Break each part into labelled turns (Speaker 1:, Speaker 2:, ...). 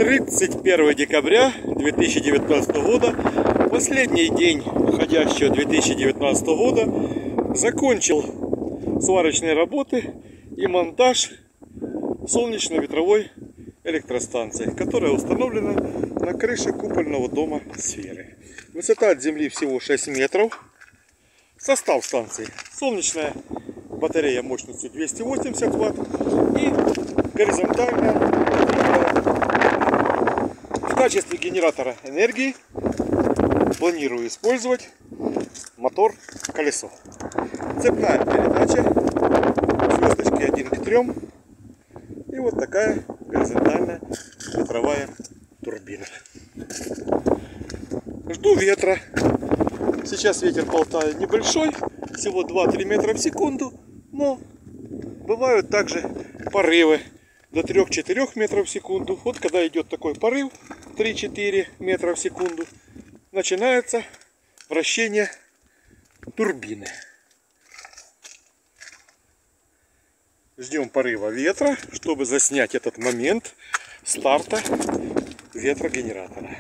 Speaker 1: 31 декабря 2019 года, последний день уходящего 2019 года, закончил сварочные работы и монтаж солнечно-ветровой электростанции, которая установлена на крыше купольного дома Сферы. Высота от земли всего 6 метров. Состав станции: солнечная батарея мощностью 280 Вт и горизонтальная. В качестве генератора энергии планирую использовать мотор-колесо. Цепная передача, звездочки 1 к 3 и вот такая горизонтальная ветровая турбина. Жду ветра. Сейчас ветер болтает небольшой, всего 2-3 метра в секунду, но бывают также порывы до 3-4 метров в секунду. Вот когда идет такой порыв 3-4 метра в секунду, начинается вращение турбины. Ждем порыва ветра, чтобы заснять этот момент старта ветрогенератора.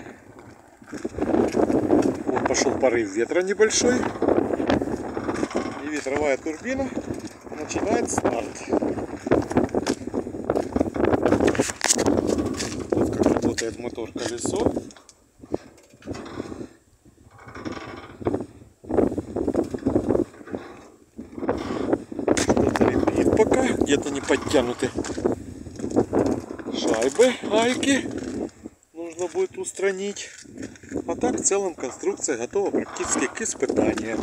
Speaker 1: Вот пошел порыв ветра небольшой, и ветровая турбина начинает старт. Вот как работает мотор-колесо. Что-то ребит пока, где-то не подтянуты шайбы, гайки. Нужно будет устранить. А так в целом конструкция готова практически к испытанию.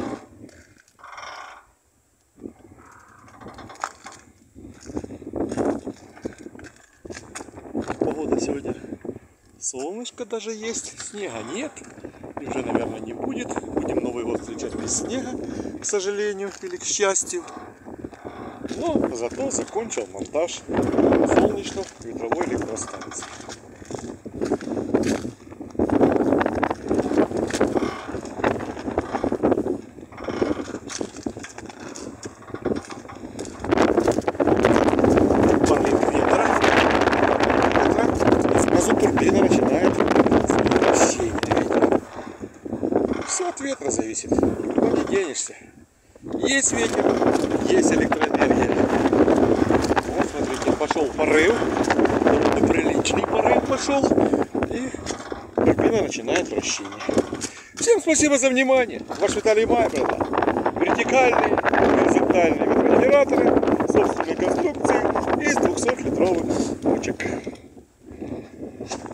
Speaker 1: Погода сегодня, солнышко даже есть, снега нет, и уже, наверное, не будет. Будем Новый год встречать без снега, к сожалению, или к счастью. Но зато закончил монтаж солнечно-ветровой электростанции. Турбина начинает вращение. Все от ветра зависит. Никуда не денешься. Есть ветер, есть электроэнергия. Вот смотрите, пошел порыв. Приличный порыв пошел. И турбина начинает вращение. Всем спасибо за внимание. Ваш Виталий Майбрда. Вертикальные, горизонтальные ветрогенераторы собственной конструкции из 200-литровых бочек.